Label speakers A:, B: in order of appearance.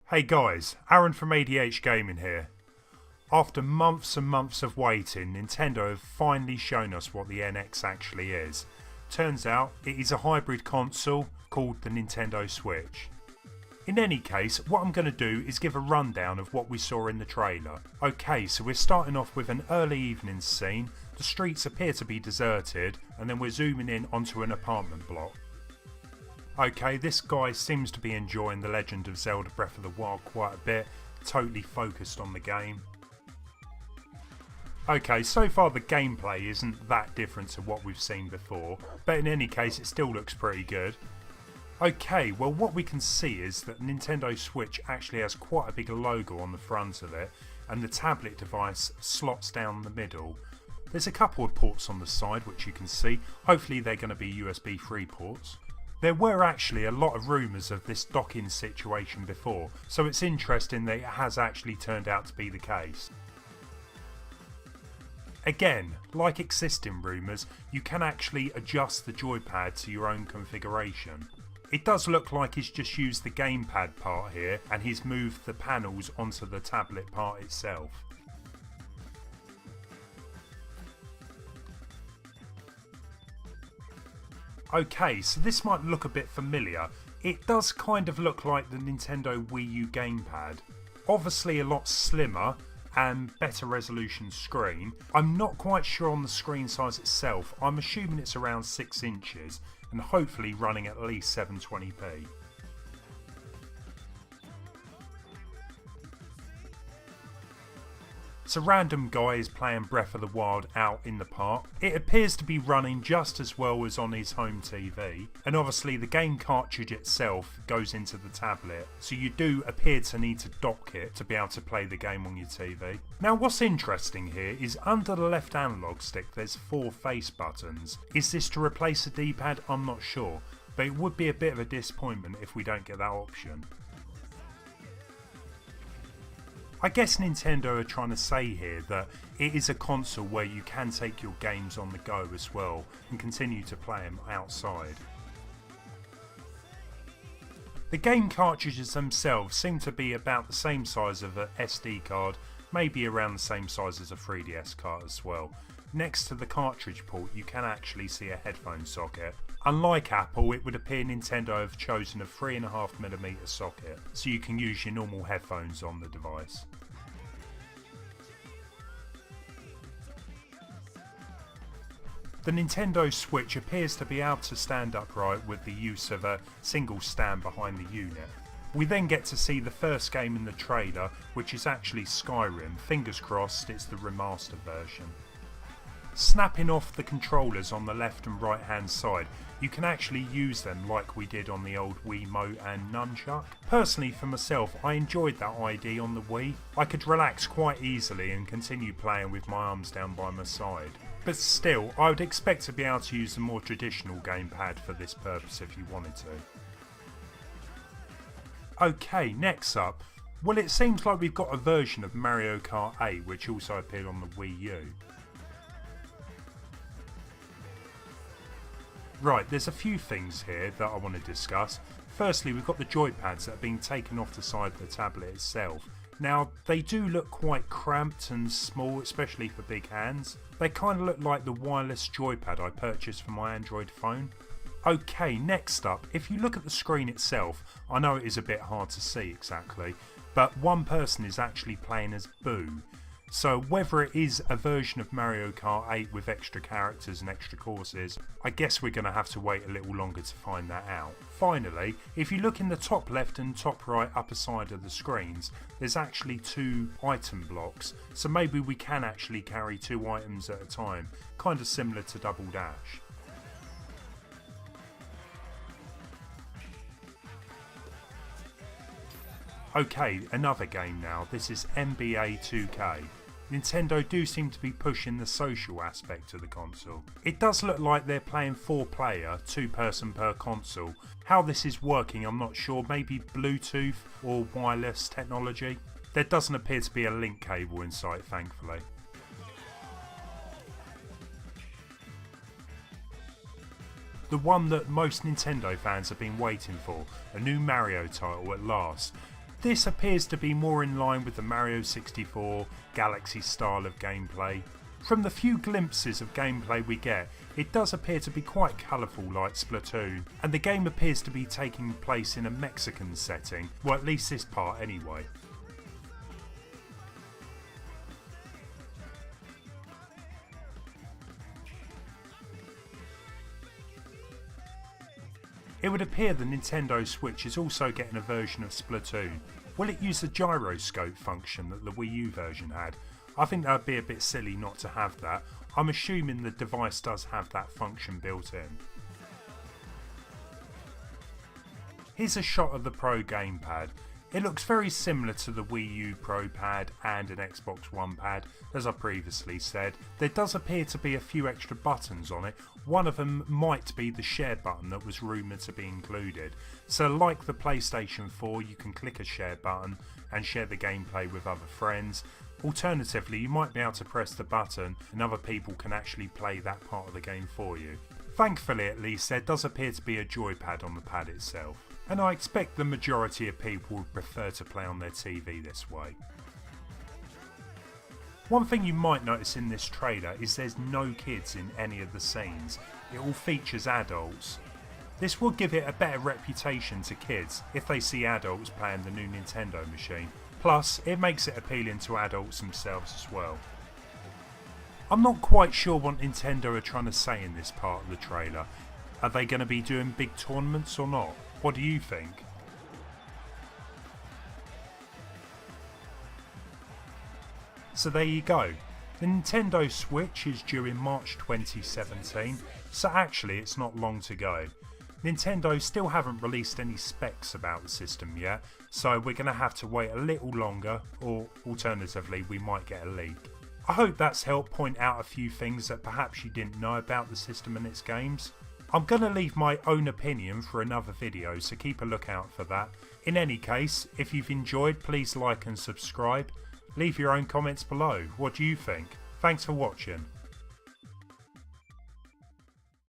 A: Hey guys, Aaron from ADH Gaming here. After months and months of waiting, Nintendo have finally shown us what the NX actually is. Turns out it is a hybrid console called the Nintendo Switch. In any case, what I'm going to do is give a rundown of what we saw in the trailer. Okay, so we're starting off with an early evening scene, the streets appear to be deserted, and then we're zooming in onto an apartment block. Okay, this guy seems to be enjoying The Legend of Zelda Breath of the Wild quite a bit, totally focused on the game. Okay, so far the gameplay isn't that different to what we've seen before, but in any case it still looks pretty good. Okay, well what we can see is that Nintendo Switch actually has quite a big logo on the front of it, and the tablet device slots down the middle. There's a couple of ports on the side which you can see, hopefully they're going to be USB 3 ports. There were actually a lot of rumours of this docking situation before, so it's interesting that it has actually turned out to be the case. Again, like existing rumours, you can actually adjust the joypad to your own configuration. It does look like he's just used the gamepad part here and he's moved the panels onto the tablet part itself. Okay, so this might look a bit familiar. It does kind of look like the Nintendo Wii U gamepad. Obviously a lot slimmer and better resolution screen. I'm not quite sure on the screen size itself. I'm assuming it's around 6 inches and hopefully running at least 720p. So random guy is playing Breath of the Wild out in the park. It appears to be running just as well as on his home TV, and obviously the game cartridge itself goes into the tablet, so you do appear to need to dock it to be able to play the game on your TV. Now what's interesting here is under the left analog stick there's 4 face buttons. Is this to replace the D-pad? I'm not sure, but it would be a bit of a disappointment if we don't get that option. I guess Nintendo are trying to say here that it is a console where you can take your games on the go as well and continue to play them outside. The game cartridges themselves seem to be about the same size of an SD card, maybe around the same size as a 3DS card as well. Next to the cartridge port you can actually see a headphone socket. Unlike Apple, it would appear Nintendo have chosen a 3.5mm socket, so you can use your normal headphones on the device. The Nintendo Switch appears to be able to stand upright with the use of a single stand behind the unit. We then get to see the first game in the trailer, which is actually Skyrim. Fingers crossed it's the remastered version. Snapping off the controllers on the left and right hand side, you can actually use them like we did on the old Wiimote and Nunchuck. Personally for myself, I enjoyed that idea on the Wii. I could relax quite easily and continue playing with my arms down by my side. But still, I would expect to be able to use the more traditional gamepad for this purpose if you wanted to. Okay, next up. Well, it seems like we've got a version of Mario Kart 8 which also appeared on the Wii U. Right, there's a few things here that I want to discuss. Firstly, we've got the joypads that are being taken off the side of the tablet itself. Now, they do look quite cramped and small, especially for big hands. They kind of look like the wireless joypad I purchased for my Android phone. Okay, next up, if you look at the screen itself, I know it is a bit hard to see exactly, but one person is actually playing as Boo. So whether it is a version of Mario Kart 8 with extra characters and extra courses, I guess we're going to have to wait a little longer to find that out. Finally, if you look in the top left and top right upper side of the screens, there's actually 2 item blocks, so maybe we can actually carry 2 items at a time, kind of similar to Double Dash. Okay, another game now. This is NBA 2K. Nintendo do seem to be pushing the social aspect of the console. It does look like they're playing 4-player, 2-person per console. How this is working I'm not sure, maybe Bluetooth or wireless technology. There doesn't appear to be a link cable in sight, thankfully. The one that most Nintendo fans have been waiting for, a new Mario title at last. This appears to be more in line with the Mario 64 Galaxy style of gameplay. From the few glimpses of gameplay we get, it does appear to be quite colourful like Splatoon, and the game appears to be taking place in a Mexican setting, well at least this part anyway. It would appear the Nintendo Switch is also getting a version of Splatoon. Will it use the gyroscope function that the Wii U version had? I think that would be a bit silly not to have that. I'm assuming the device does have that function built in. Here's a shot of the Pro gamepad. It looks very similar to the Wii U Pro pad and an Xbox One pad, as I previously said. There does appear to be a few extra buttons on it. One of them might be the share button that was rumoured to be included. So like the PlayStation 4, you can click a share button and share the gameplay with other friends. Alternatively, you might be able to press the button and other people can actually play that part of the game for you. Thankfully at least, there does appear to be a joypad on the pad itself, and I expect the majority of people would prefer to play on their TV this way. One thing you might notice in this trailer is there's no kids in any of the scenes. It all features adults. This will give it a better reputation to kids if they see adults playing the new Nintendo machine. Plus, it makes it appealing to adults themselves as well. I'm not quite sure what Nintendo are trying to say in this part of the trailer. Are they going to be doing big tournaments or not? What do you think? So there you go. The Nintendo Switch is due in March 2017, so actually it's not long to go. Nintendo still haven't released any specs about the system yet, so we're going to have to wait a little longer, or alternatively we might get a leak. I hope that's helped point out a few things that perhaps you didn't know about the system and its games. I'm going to leave my own opinion for another video, so keep a lookout for that. In any case, if you've enjoyed, please like and subscribe. Leave your own comments below. What do you think? Thanks for watching.